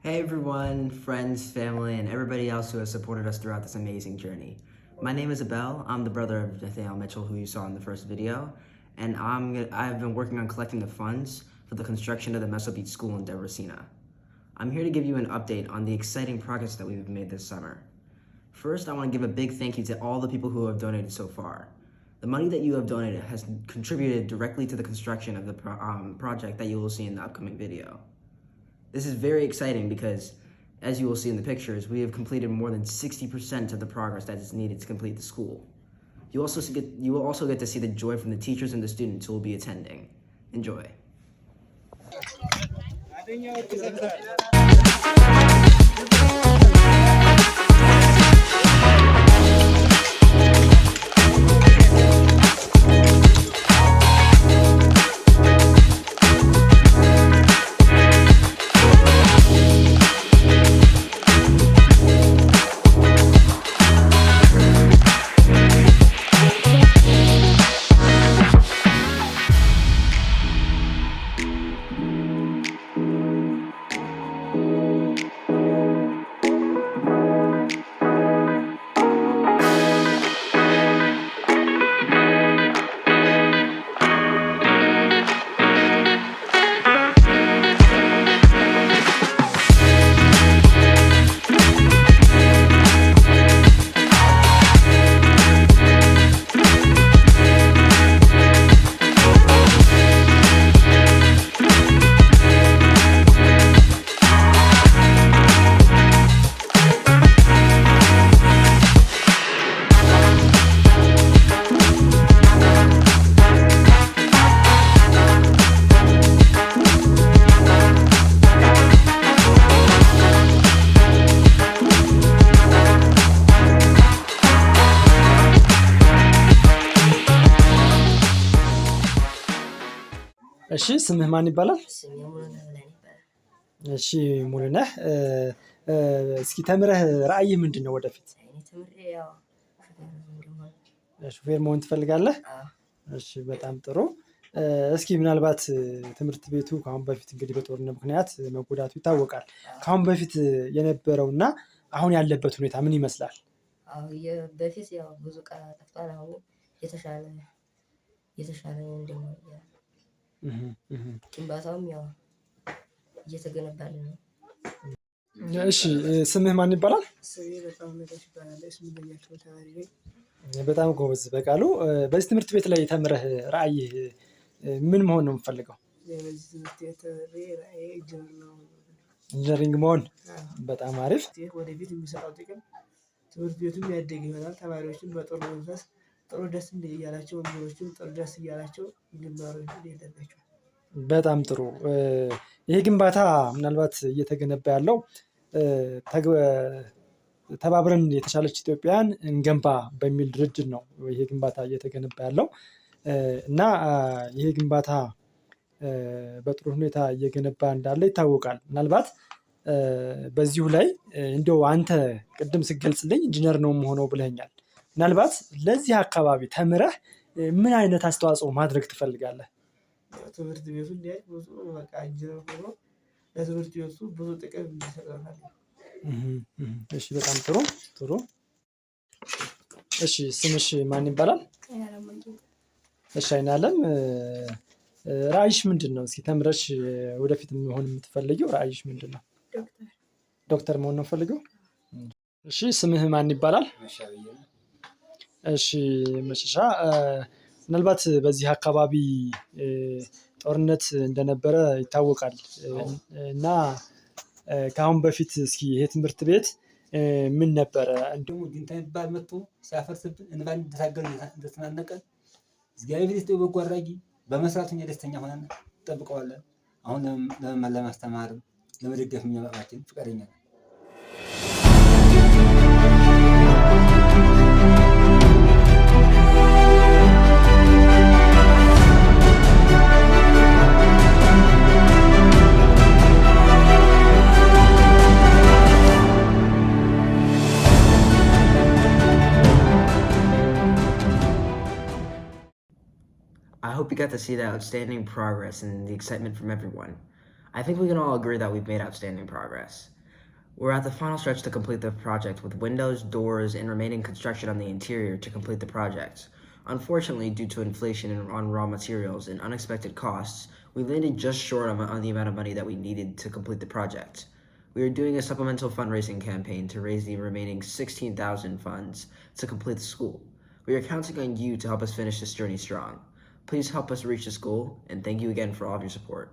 Hey everyone, friends, family, and everybody else who has supported us throughout this amazing journey. My name is Abel. I'm the brother of Nathaniel Mitchell, who you saw in the first video, and I've been working on collecting the funds for the construction of the Mesobit School in Debrecena. I'm here to give you an update on the exciting progress that we've made this summer. First, I want to give a big thank you to all the people who have donated so far. The money that you have donated has contributed directly to the construction of the project that you will see in the upcoming video. This is very exciting because, as you will see in the pictures, we have completed more than 60% of the progress that is needed to complete the school. You will also get to see the joy from the teachers and the students who will be attending. Enjoy. እሺ ስምህ ማን ይባላል? እሺ ሙሉነህ እስኪ ተምረህ ራዕይህ ምንድነው ወደፊት? ሹፌር መሆን ትፈልጋለህ? እሺ በጣም ጥሩ። እስኪ ምናልባት ትምህርት ቤቱ ከአሁን በፊት እንግዲህ በጦርነት ምክንያት መጎዳቱ ይታወቃል። ከአሁን በፊት የነበረውና አሁን ያለበት ሁኔታ ምን ይመስላል? በፊት ያው ብዙ ዕቃ ጠፍቷል። አሁን የተሻለ እንደሆነ ግንባታውም ያው እየተገነባልን ነው። እሺ ስምህ ማን ይባላል? በጣም ጎበዝ በቃሉ። በዚህ ትምህርት ቤት ላይ ተምረህ ራዕይህ ምን መሆን ነው የምትፈልገው? ኢንጂነሪንግ መሆን። በጣም አሪፍ። ወደፊት የሚሰጠው ጥቅም ትምህርት ቤቱም ያደገ ይሆናል። ተማሪዎችም በጥሩ መንፈስ ጥሩ ደስ እያላቸው ወንድሞችም ጥሩ ደስ እያላቸው እንዲማሩ ያደርጋቸዋል። በጣም ጥሩ። ይሄ ግንባታ ምናልባት እየተገነባ ያለው ተባብረን የተሻለች ኢትዮጵያን እንገንባ በሚል ድርጅት ነው ይሄ ግንባታ እየተገነባ ያለው እና ይሄ ግንባታ በጥሩ ሁኔታ እየገነባ እንዳለ ይታወቃል። ምናልባት በዚሁ ላይ እንደው አንተ ቅድም ስትገልጽልኝ ኢንጂነር ነው የምሆነው ብለኸኛል። ምናልባት ለዚህ አካባቢ ተምረህ ምን አይነት አስተዋጽኦ ማድረግ ትፈልጋለህ? ትምህርት ቤቱ እንዲያይ ብዙ በቃ ኢንጂነር ሆኖ ለትምህርት ቤቱ ብዙ ጥቅም እንዲሰጥ። እሺ በጣም ጥሩ። እሺ ስምሽ ማን ይባላል? እሺ አይናለም ራዕይሽ ምንድን ነው? እስኪ ተምረሽ ወደፊት መሆን የምትፈልጊው ራዕይሽ ምንድን ነው? ዶክተር መሆን ነው የምትፈልጊው? እሺ ስምህ ማን ይባላል? እሺ መሸሻ ምናልባት በዚህ አካባቢ ጦርነት እንደነበረ ይታወቃል እና ከአሁን በፊት እስኪ ይሄ ትምህርት ቤት ምን ነበረ? እንዲሁም ጊንታ የሚባል መጥቶ ሲያፈርስብን እንባን እንደታገል እንደተናነቀን እግዚአብሔር ይስጠው በጎ አድራጊ በመስራቱ እኛ ደስተኛ ሆነን እንጠብቀዋለን። አሁን ለመማር ለማስተማርም ለመደገፍ የሚያበቃችን ፍቃደኛ ነን። I hope you got to see the outstanding progress and the excitement from everyone. I think we can all agree that we've made outstanding progress. We're at the final stretch to complete the project with windows, doors, and remaining construction on the interior to complete the project. Unfortunately, due to inflation on raw materials and unexpected costs, we landed just short on the amount of money that we needed to complete the project. We are doing a supplemental fundraising campaign to raise the remaining $16,000 funds to complete the school. We are counting on you to help us finish this journey strong. Please help us reach this goal, and thank you again for all of your support.